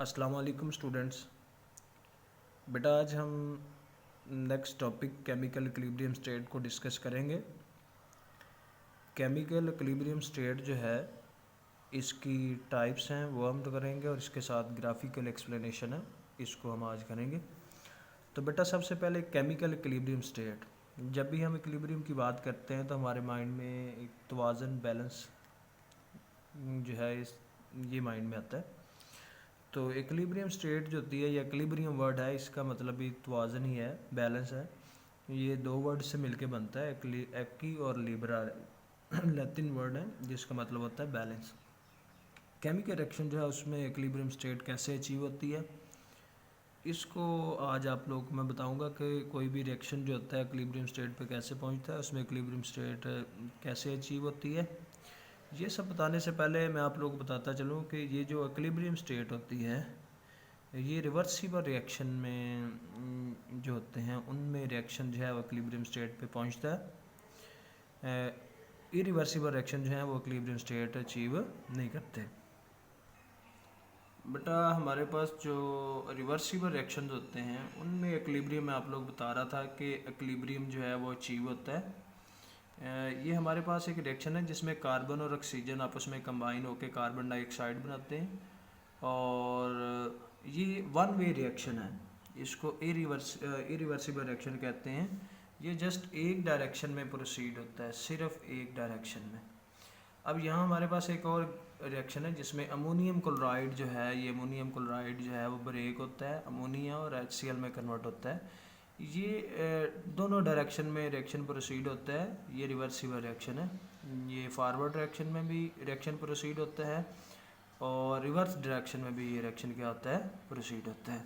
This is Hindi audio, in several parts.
अस्सलाम वालेकुम स्टूडेंट्स। बेटा आज हम next topic chemical equilibrium state को डिस्कस करेंगे। केमिकल इक्विलिब्रियम स्टेट जो है इसकी टाइप्स हैं वो हम तो करेंगे और इसके साथ ग्राफिकल एक्सप्लेनेशन है, इसको हम आज करेंगे। तो बेटा सबसे पहले केमिकल इक्विलिब्रियम स्टेट, जब भी हम इक्विलिब्रियम की बात करते हैं तो हमारे माइंड में एक तवाज़ुन बैलेंस जो है ये माइंड में आता है। तो इक्विलिब्रियम स्टेट जो होती है या इक्विलिब्रियम वर्ड है, इसका मतलब भी तवाज़ुन ही है, बैलेंस है। ये दो वर्ड से मिलके बनता है, एक्की और लिब्रा लैटिन वर्ड है जिसका मतलब होता है बैलेंस। केमिकल रिएक्शन जो है उसमें इक्विलिब्रियम स्टेट कैसे अचीव होती है, इसको आज आप लोग मैं बताऊंगा कि कोई भी रिएक्शन जो होता है इक्विलिब्रियम स्टेट पे कैसे पहुंचता है, उसमें इक्विलिब्रियम स्टेट कैसे अचीव होती है। ये सब बताने से पहले मैं आप लोग को बताता चलूँ कि ये जो इक्विलिब्रियम स्टेट होती है ये रिवर्सिबल रिएक्शन में जो होते हैं उनमें रिएक्शन जो है वो इक्विलिब्रियम स्टेट पे पहुंचता है। इरिवर्सिबल रिएक्शन जो है वो इक्विलिब्रियम स्टेट अचीव नहीं करते। बेटा हमारे पास जो रिवर्सिबल रिएक्शन होते हैं उनमें इक्विलिब्रियम मैं आप लोग बता रहा था कि इक्विलिब्रियम जो है वो अचीव होता है। ये हमारे पास एक रिएक्शन है जिसमें कार्बन और ऑक्सीजन आपस में कंबाइन होकर कार्बन डाइऑक्साइड बनाते हैं और ये वन वे रिएक्शन है, इसको इरिवर्सिबल रिएक्शन कहते हैं। ये जस्ट एक डायरेक्शन में प्रोसीड होता है, सिर्फ एक डायरेक्शन में। अब यहाँ हमारे पास एक और रिएक्शन है जिसमें अमोनियम क्लोराइड जो है, ये अमोनियम क्लोराइड जो है वो ब्रेक होता है, अमोनिया और HCl में कन्वर्ट होता है। ये दोनों डायरेक्शन में रिएक्शन प्रोसीड होता है, ये रिवर्सिबल रिएक्शन है। ये फॉरवर्ड डायरेक्शन में भी रिएक्शन प्रोसीड होता है और रिवर्स डायरेक्शन में भी ये रिएक्शन क्या होता है, प्रोसीड होता है।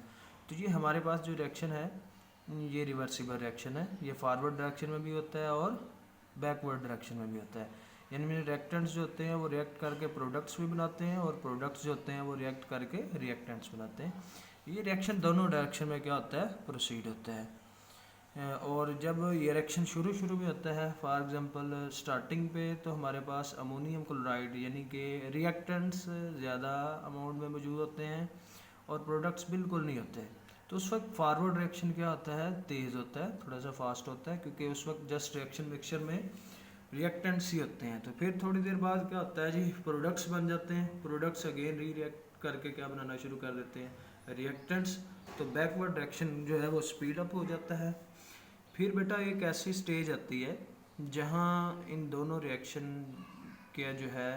तो ये हमारे पास जो रिएक्शन है ये रिवर्सिबल रिएक्शन है, ये फॉरवर्ड डायरेक्शन में भी होता है और बैकवर्ड डायरेक्शन में भी होता है। यानी रिएक्टेंट्स जो होते हैं वो रिएक्ट करके प्रोडक्ट्स भी बनाते हैं और प्रोडक्ट्स जो होते हैं वो रिएक्ट करके रिएक्टेंट्स बनाते हैं। ये रिएक्शन दोनों डायरेक्शन में क्या होता है, प्रोसीड होता है। और जब ये रिएक्शन शुरू में होता है, फॉर एग्जांपल स्टार्टिंग पे तो हमारे पास अमोनियम क्लोराइड यानी कि रिएक्टेंट्स ज़्यादा अमाउंट में मौजूद होते हैं और प्रोडक्ट्स बिल्कुल नहीं होते। तो उस वक्त फॉरवर्ड रिएक्शन क्या होता है, तेज़ होता है, थोड़ा सा फास्ट होता है, क्योंकि उस वक्त जस्ट रिएक्शन मिक्सचर में रिएक्टेंट्स ही होते हैं। तो फिर थोड़ी देर बाद क्या होता है जी, प्रोडक्ट्स बन जाते हैं, प्रोडक्ट्स अगेन रिएक्ट करके क्या बनाना शुरू कर देते हैं, रिएक्टेंट्स। तो बैकवर्ड रिएक्शन जो है वो स्पीड अप हो जाता है। फिर बेटा एक ऐसी स्टेज आती है जहाँ इन दोनों रिएक्शन का जो है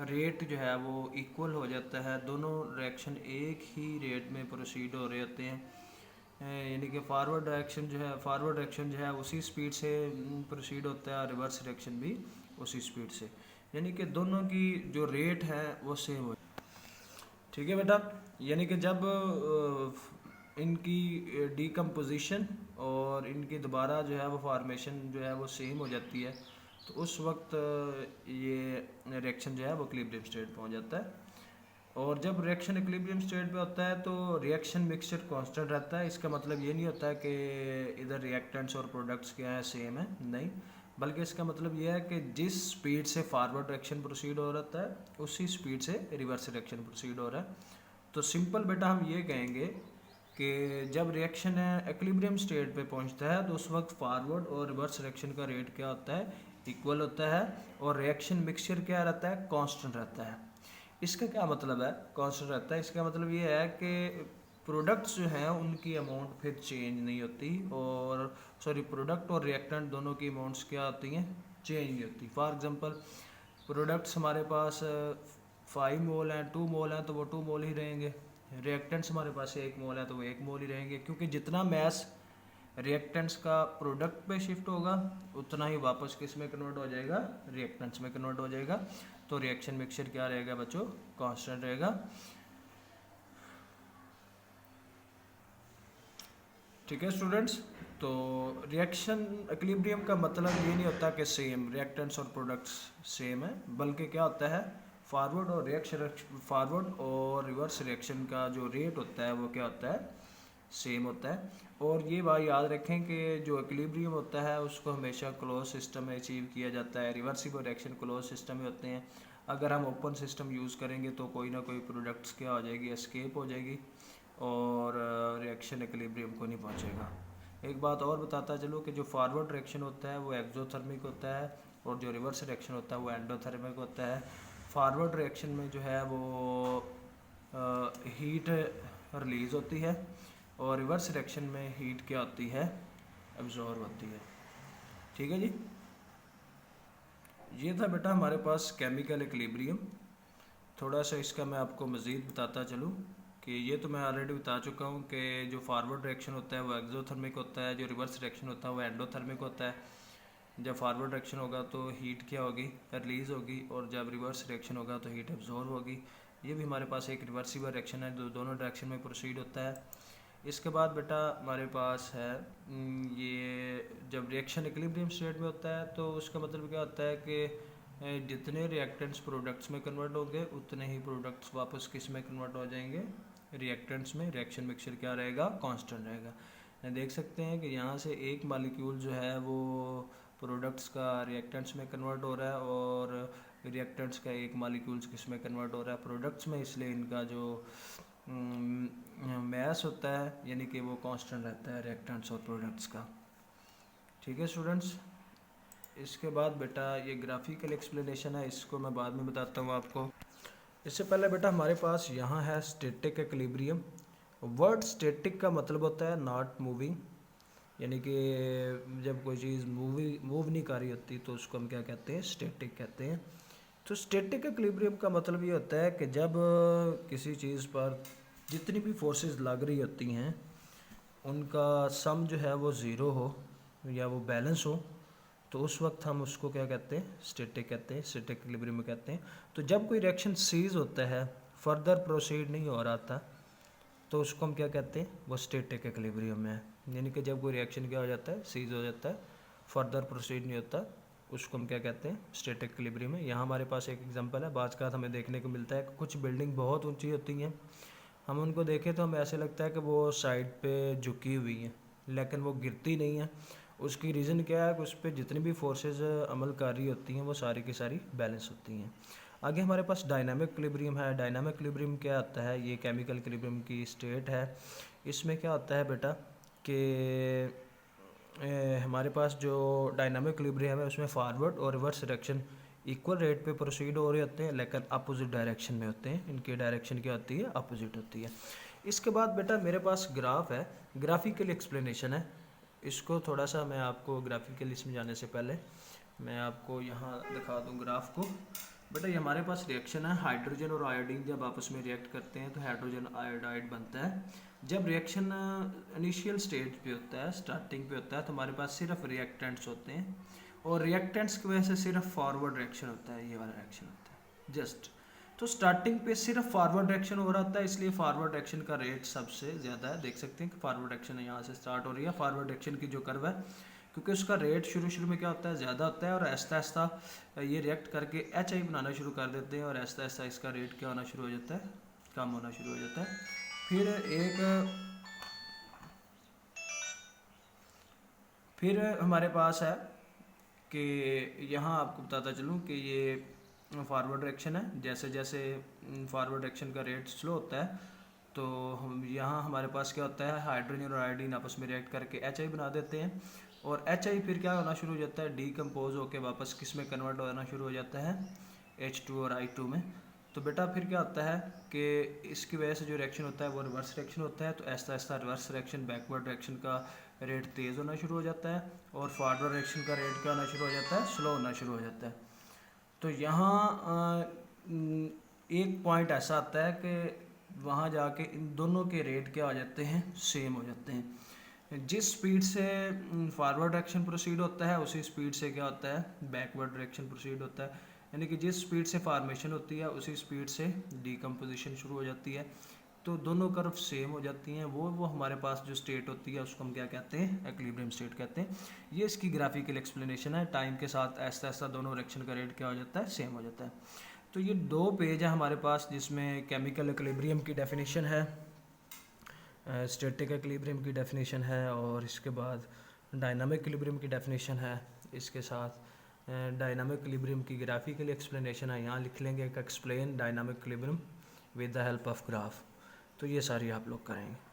रेट जो है वो इक्वल हो जाता है, दोनों रिएक्शन एक ही रेट में प्रोसीड हो रहे होते हैं। यानी कि फॉरवर्ड रिएक्शन जो है उसी स्पीड से प्रोसीड होता है और रिवर्स रिएक्शन भी उसी स्पीड से, यानी कि दोनों की जो रेट है वो सेम हो। ठीक है बेटा, यानी कि जब इनकी डीकम्पोजिशन और इनकी दोबारा जो है वो फॉर्मेशन जो है वो सेम हो जाती है, तो उस वक्त ये रिएक्शन जो है वो इक्विलिब्रियम स्टेट पहुंच जाता है। और जब रिएक्शन इक्विलिब्रियम स्टेट पे होता है तो रिएक्शन मिक्सचर कांस्टेंट रहता है। इसका मतलब ये नहीं होता है कि इधर रिएक्टेंट्स और प्रोडक्ट्स क्या है, सेम है, नहीं, बल्कि इसका मतलब ये है कि जिस स्पीड से फॉरवर्ड रिएक्शन प्रोसीड हो रहा है उसी स्पीड से रिवर्स रिएक्शन प्रोसीड हो रहा है। तो सिंपल बेटा हम ये कहेंगे कि जब रिएक्शन है इक्विलिब्रियम स्टेट पे पहुंचता है तो उस वक्त फॉरवर्ड और रिवर्स रिएक्शन का रेट क्या होता है, इक्वल होता है, और रिएक्शन मिक्सचर क्या रहता है, कांस्टेंट रहता है। इसका क्या मतलब है, कांस्टेंट रहता है, इसका मतलब ये है कि प्रोडक्ट्स जो हैं उनकी अमाउंट फिर चेंज नहीं होती, और प्रोडक्ट और रिएक्टेंट दोनों की अमाउंट्स क्या होती हैं, चेंज नहीं होती। फॉर एग्जांपल प्रोडक्ट्स हमारे पास 5 मोल हैं, 2 मोल हैं तो वो 2 मोल ही रहेंगे, रिएक्टेंट्स हमारे पास 1 मोल है तो वो 1 मोल ही रहेंगे, क्योंकि जितना मैस रिएक्टेंट्स का प्रोडक्ट पे शिफ्ट होगा उतना ही वापस किस में कन्वर्ट हो जाएगा, रिएक्टेंट्स में कन्वर्ट हो जाएगा। तो रिएक्शन मिक्सचर क्या रहेगा बच्चों, कांस्टेंट रहेगा। ठीक है स्टूडेंट्स, तो रिएक्शन इक्विलिब्रियम का मतलब ये नहीं होता कि सेम रिएक्टेंट्स और प्रोडक्ट्स सेम है, बल्कि क्या होता है, फॉरवर्ड और रिवर्स रिएक्शन का जो रेट होता है वो क्या होता है, सेम होता है। और ये बात याद रखें कि जो इक्विलिब्रियम होता है उसको हमेशा क्लोज सिस्टम में अचीव किया जाता है, रिवर्सिबल रिएक्शन क्लोज सिस्टम में होते हैं। अगर हम ओपन सिस्टम यूज़ करेंगे तो कोई ना कोई प्रोडक्ट्स क्या हो जाएगी, एस्केप हो जाएगी और रिएक्शन इक्विलिब्रियम को नहीं पहुंचेगा। एक बात और बताता चलो कि जो फॉरवर्ड रिएक्शन होता है वो एक्सोथर्मिक होता है और जो रिवर्स रिएक्शन होता है वो एंडोथर्मिक होता है। फॉरवर्ड रिएक्शन में जो है वो हीट रिलीज़ होती है और रिवर्स रिएक्शन में हीट क्या होती है, एब्जॉर्ब होती है। ठीक है जी, ये था बेटा हमारे पास केमिकल इक्विलिब्रियम। थोड़ा सा इसका मैं आपको मज़ीद बताता चलूँ कि ये तो मैं ऑलरेडी बता चुका हूँ कि जो फॉरवर्ड रिएक्शन होता है वो एक्सोथर्मिक होता है, जो रिवर्स रिएक्शन होता है वो एंडोथर्मिक होता है। जब फॉरवर्ड रिएक्शन होगा तो हीट क्या होगी, रिलीज़ होगी, और जब रिवर्स रिएक्शन होगा तो हीट एब्जॉर्ब होगी। ये भी हमारे पास एक रिवर्सिबल रिएक्शन है जो दोनों डायरेक्शन में प्रोसीड होता है। इसके बाद बेटा हमारे पास है ये जब रिएक्शन इक्विलिब्रियम स्टेट में होता है तो उसका मतलब क्या होता है कि जितने रिएक्टेंट्स प्रोडक्ट्स में कन्वर्ट होंगे उतने ही प्रोडक्ट्स वापस किस में कन्वर्ट हो जाएंगे, रिएक्टेंट्स में। रिएक्शन मिक्सचर क्या रहेगा, कांस्टेंट रहेगा। देख सकते हैं कि यहाँ से एक मालिक्यूल जो है वो प्रोडक्ट्स का रिएक्टेंट्स में कन्वर्ट हो रहा है और रिएक्टेंट्स का एक मालिक्यूल्स किस में कन्वर्ट हो रहा है, प्रोडक्ट्स में। इसलिए इनका जो मैस होता है यानी कि वो कांस्टेंट रहता है रिएक्टेंट्स और प्रोडक्ट्स का। ठीक है स्टूडेंट्स, इसके बाद बेटा ये ग्राफिकल एक्सप्लेनेशन है, इसको मैं बाद में बताता हूँ आपको। इससे पहले बेटा हमारे पास यहाँ है स्टैटिक इक्विलिब्रियम। वर्ड स्टैटिक का मतलब होता है नॉट मूविंग, यानी कि जब कोई चीज़ मूव नहीं कर रही होती तो उसको हम क्या कहते हैं, स्टैटिक कहते हैं। तो स्टैटिक इक्विलिब्रियम का मतलब ये होता है कि जब किसी चीज़ पर जितनी भी फोर्सेस लग रही होती हैं उनका सम जो है वो ज़ीरो हो या वो बैलेंस हो, तो उस वक्त हम उसको क्या कहते हैं, स्टैटिक कहते हैं, स्टैटिक इक्विलिब्रियम में कहते हैं। तो जब कोई रिएक्शन सीज होता है, फर्दर प्रोसीड नहीं हो रहा था, तो उसको हम क्या कहते हैं, वो स्टैटिक इक्विलिब्रियम में है। यानी कि जब कोई रिएक्शन क्या हो जाता है, सीज हो जाता है, फर्दर प्रोसीड नहीं होता, उसको हम क्या कहते हैं, स्टैटिक इक्विलिब्रियम में। यहाँ हमारे पास एक एग्जांपल है, बाज़ का हमें देखने को मिलता है कुछ बिल्डिंग बहुत ऊंची होती हैं, हम उनको देखें तो हमें ऐसे लगता है कि वो साइड पे झुकी हुई हैं, लेकिन वो गिरती नहीं है। उसकी रीज़न क्या है कि उस पर जितनी भी फोर्सेस अमल कर रही होती हैं वो सारी की सारी बैलेंस होती हैं। आगे हमारे पास डायनामिक इक्विलिब्रियम है। डायनामिक इक्विलिब्रियम क्या आता है, ये केमिकल इक्विलिब्रियम की स्टेट है। इसमें क्या होता है बेटा कि हमारे पास जो डायनामिक इक्विलिब्रियम है उसमें फॉरवर्ड और रिवर्स डायरेक्शन इक्वल रेट पे प्रोसीड हो रहे होते हैं, लेकिन अपोजिट डायरेक्शन में होते हैं। इनकी डायरेक्शन क्या होती है, अपोजिट होती है। इसके बाद बेटा मेरे पास ग्राफ है, ग्राफिकल एक्सप्लेनेशन है। इसको थोड़ा सा मैं आपको ग्राफिकली समझाने से पहले मैं आपको यहाँ दिखा दूँ ग्राफ को। बेटा ये हमारे पास रिएक्शन है, हाइड्रोजन और आयोडीन जब आपस में रिएक्ट करते हैं तो हाइड्रोजन आयोडाइड बनता है। जब रिएक्शन इनिशियल स्टेज पे होता है, स्टार्टिंग पे होता है, तो हमारे पास सिर्फ रिएक्टेंट्स होते हैं और रिएक्टेंट्स की वजह से सिर्फ फॉरवर्ड रिएक्शन होता है, ये वाला रिएक्शन होता है जस्ट। तो स्टार्टिंग पे सिर्फ फॉरवर्ड रिएक्शन हो रहा था, इसलिए फॉरवर्ड रिएक्शन का रेट सबसे ज़्यादा है। देख सकते हैं कि फॉरवर्ड रिएक्शन यहाँ से स्टार्ट हो रही है, फॉरवर्ड रिएक्शन की जो कर्व है, क्योंकि उसका रेट शुरू में क्या होता है, ज़्यादा होता है और आहिस्ता आहिस्ता ये रिएक्ट करके एच आई बनाना शुरू कर देते हैं और आहिस्ता आहिस्ता इसका रेट क्या होना शुरू हो जाता है, कम होना शुरू हो जाता है। फिर हमारे पास है कि यहाँ आपको बताता चलूँ कि ये फॉरवर्ड रिएक्शन है। जैसे जैसे फॉरवर्ड रिएक्शन का रेट स्लो होता है तो हम यहाँ हमारे पास क्या होता है, हाइड्रोजन और आयोडीन आपस में रिएक्ट करके एच आई बना देते हैं और एच आई फिर क्या होना शुरू हो जाता है, डीकम्पोज होकर वापस किस में कन्वर्ट होना शुरू हो जाता है, H2 और I2 में। तो बेटा फिर क्या होता है कि इसकी वजह से जो रिएक्शन होता है वो रिवर्स रिएक्शन होता है, तो ऐसा ऐसा रिवर्स रिएक्शन बैकवर्ड रिएक्शन का रेट तेज़ होना शुरू हो जाता है और फॉरवर्ड रिएक्शन का रेट क्या होना शुरू हो जाता है, स्लो होना शुरू हो जाता है। तो यहाँ एक पॉइंट ऐसा आता है कि वहाँ जाके इन दोनों के रेट क्या हो जाते हैं, सेम हो जाते हैं। जिस स्पीड से फॉरवर्ड डायरेक्शन प्रोसीड होता है उसी स्पीड से क्या होता है, बैकवर्ड डायरेक्शन प्रोसीड होता है। यानी कि जिस स्पीड से फॉर्मेशन होती है उसी स्पीड से डीकम्पोजिशन शुरू हो जाती है। तो दोनों कर्व सेम हो जाती हैं। वो हमारे पास जो स्टेट होती है उसको हम क्या कहते हैं, इक्विलिब्रियम स्टेट कहते हैं। ये इसकी ग्राफिकल एक्सप्लेनेशन है। टाइम के साथ ऐसा ऐसा दोनों रिएक्शन का रेट क्या हो जाता है, सेम हो जाता है। तो ये दो पेज है हमारे पास जिसमें केमिकल इक्विलिब्रियम की डेफिनेशन है, स्टैटिक इक्विलिब्रियम की डेफिनेशन है और इसके बाद डायनामिक इक्विलिब्रियम की डेफिनेशन है। इसके साथ डायनामिक इक्विलिब्रियम की ग्राफिकल एक्सप्लेनेशन है, यहाँ लिख लेंगे एक explain dynamic equilibrium with the help of graph. तो ये सारी आप लोग करेंगे।